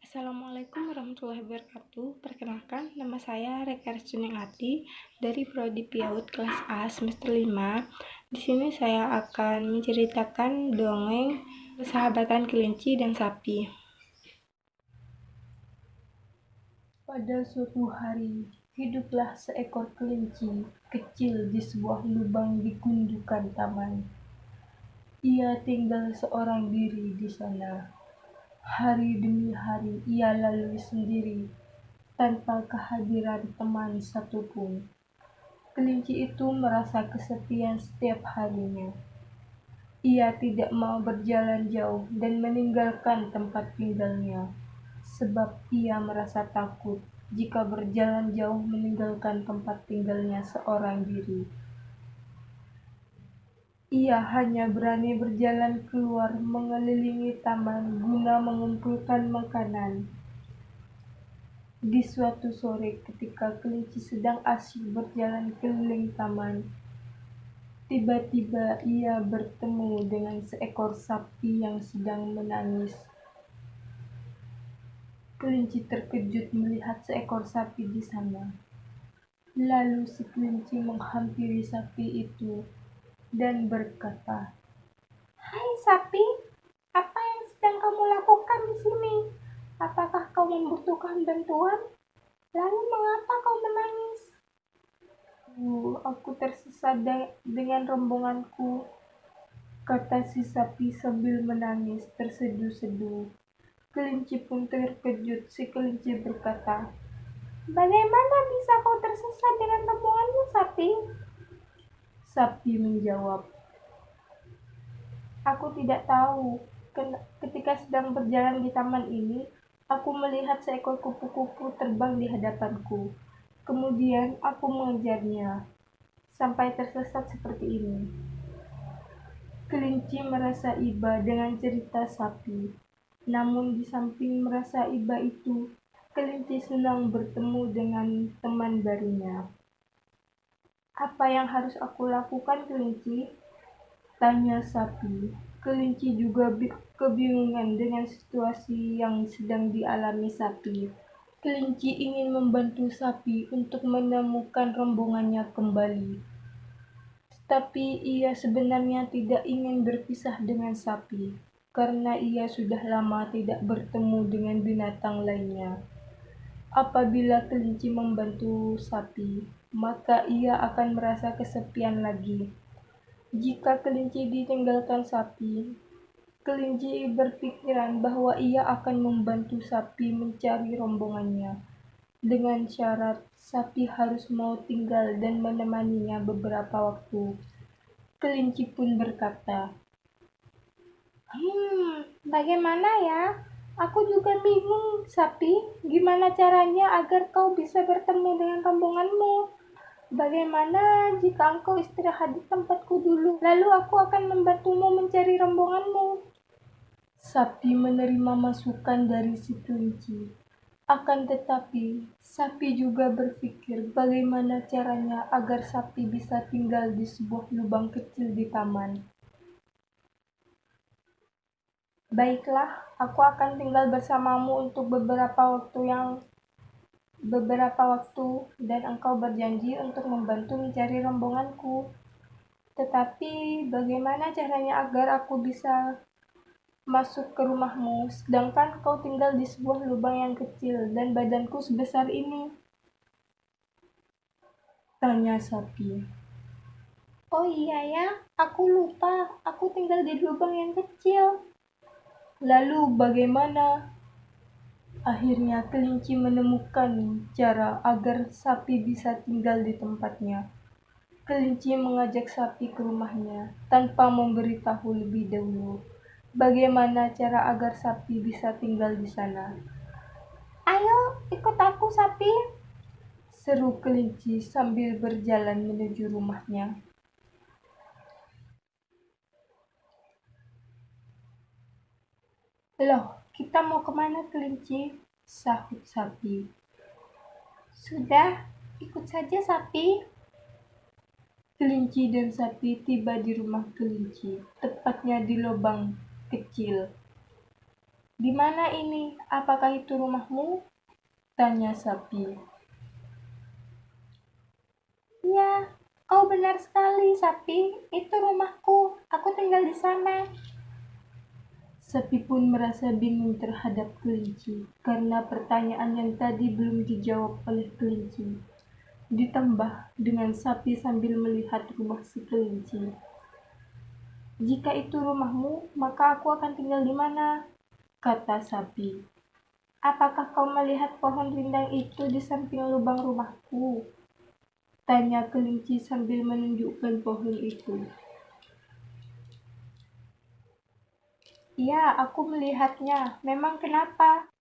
Assalamualaikum warahmatullahi wabarakatuh. Perkenalkan, nama saya Reka Suningsati dari Prodi PIAUD kelas A semester 5. Di sini saya akan menceritakan dongeng persahabatan kelinci dan sapi. Pada suatu hari, hiduplah seekor kelinci kecil di sebuah lubang di gundukan taman. Ia tinggal seorang diri di sana. Hari demi hari ia lalui sendiri, tanpa kehadiran teman satupun. Kelinci itu merasa kesepian setiap harinya. Ia tidak mau berjalan jauh dan meninggalkan tempat tinggalnya, sebab ia merasa takut jika berjalan jauh meninggalkan tempat tinggalnya seorang diri. Ia hanya berani berjalan keluar mengelilingi taman guna mengumpulkan makanan. Di suatu sore ketika kelinci sedang asyik berjalan keliling taman, tiba-tiba ia bertemu dengan seekor sapi yang sedang menangis. Kelinci terkejut melihat seekor sapi di sana. Lalu si kelinci menghampiri sapi itu dan berkata, "Hai sapi, apa yang sedang kamu lakukan di sini? Apakah kau membutuhkan bantuan? Lalu mengapa kau menangis?" Aku tersesat dengan rombonganku," kata si sapi sambil menangis terseduh-seduh. Kelinci pun terkejut. Si kelinci berkata, "Bagaimana bisa kau tersesat dengan rombonganmu, sapi?" Sapi menjawab, "Aku tidak tahu. Ketika sedang berjalan di taman ini, aku melihat seekor kupu-kupu terbang di hadapanku. Kemudian aku mengejarnya, sampai tersesat seperti ini." Kelinci merasa iba dengan cerita sapi. Namun di samping merasa iba itu, kelinci senang bertemu dengan teman barunya. "Apa yang harus aku lakukan, kelinci?" tanya sapi. Kelinci juga kebingungan dengan situasi yang sedang dialami sapi. Kelinci ingin membantu sapi untuk menemukan rombongannya kembali. Tapi ia sebenarnya tidak ingin berpisah dengan sapi, karena ia sudah lama tidak bertemu dengan binatang lainnya. Apabila kelinci membantu sapi, maka ia akan merasa kesepian lagi. Jika kelinci ditinggalkan sapi, kelinci berpikiran bahwa ia akan membantu sapi mencari rombongannya, dengan syarat sapi harus mau tinggal dan menemaninya beberapa waktu. Kelinci pun berkata, "Bagaimana ya? Aku juga bingung, sapi. Gimana caranya agar kau bisa bertemu dengan rombonganmu? Bagaimana jika engkau istirahat di tempatku dulu, lalu aku akan membantumu mencari rombonganmu?" Sapi menerima masukan dari si kelinci. Akan tetapi, sapi juga berpikir bagaimana caranya agar sapi bisa tinggal di sebuah lubang kecil di taman. "Baiklah, aku akan tinggal bersamamu untuk beberapa waktu dan engkau berjanji untuk membantu mencari rombonganku. Tetapi bagaimana caranya agar aku bisa masuk ke rumahmu, sedangkan kau tinggal di sebuah lubang yang kecil dan badanku sebesar ini?" tanya sapi. "Oh iya ya, aku lupa, aku tinggal di lubang yang kecil." "Lalu bagaimana?" Akhirnya kelinci menemukan cara agar sapi bisa tinggal di tempatnya. Kelinci mengajak sapi ke rumahnya tanpa memberitahu lebih dahulu bagaimana cara agar sapi bisa tinggal di sana. "Ayo, ikut aku, sapi," seru kelinci sambil berjalan menuju rumahnya. "Loh, kita mau kemana, kelinci?" sahut sapi. "Sudah, ikut saja, sapi." Kelinci dan sapi tiba di rumah kelinci, tepatnya di lubang kecil. Di mana ini? Apakah itu rumahmu? Tanya sapi. Ya, kau benar sekali, sapi. Itu rumahku. Aku tinggal di sana. Sapi pun merasa bingung terhadap kelinci, karena pertanyaan yang tadi belum dijawab oleh kelinci. Ditambah dengan sapi sambil melihat rumah si kelinci. Jika itu rumahmu, maka aku akan tinggal di mana? Kata sapi. Apakah kau melihat pohon rindang itu di samping lubang rumahku? Tanya kelinci sambil menunjukkan pohon itu. Ya, aku melihatnya. Memang kenapa?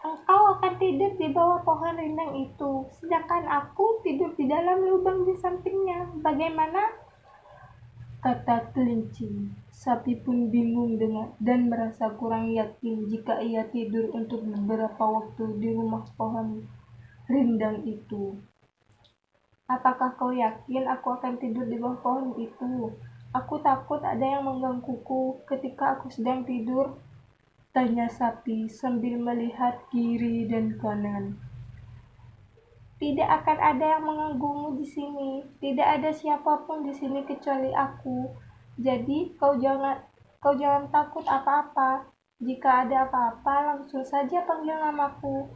Engkau akan tidur di bawah pohon rindang itu, sedangkan aku tidur di dalam lubang di sampingnya. Bagaimana? Kata kelinci. Sapi pun bingung dan merasa kurang yakin jika ia tidur untuk beberapa waktu di rumah pohon rindang itu. Apakah kau yakin aku akan tidur di bawah pohon itu? Aku takut ada yang menggangguku ketika aku sedang tidur. Tanya sapi sambil melihat kiri dan kanan. Tidak akan ada yang mengganggumu di sini. Tidak ada siapapun di sini kecuali aku. Jadi kau jangan takut apa-apa. Jika ada apa-apa, langsung saja panggil namaku.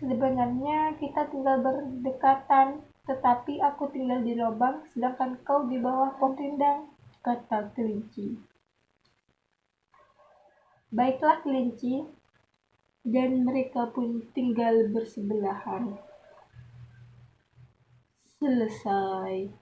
Sebenarnya kita tinggal berdekatan, tetapi aku tinggal di lubang, sedangkan kau di bawah pohon rindang, kata kelinci. Baiklah kelinci, dan mereka pun tinggal bersebelahan. Selesai.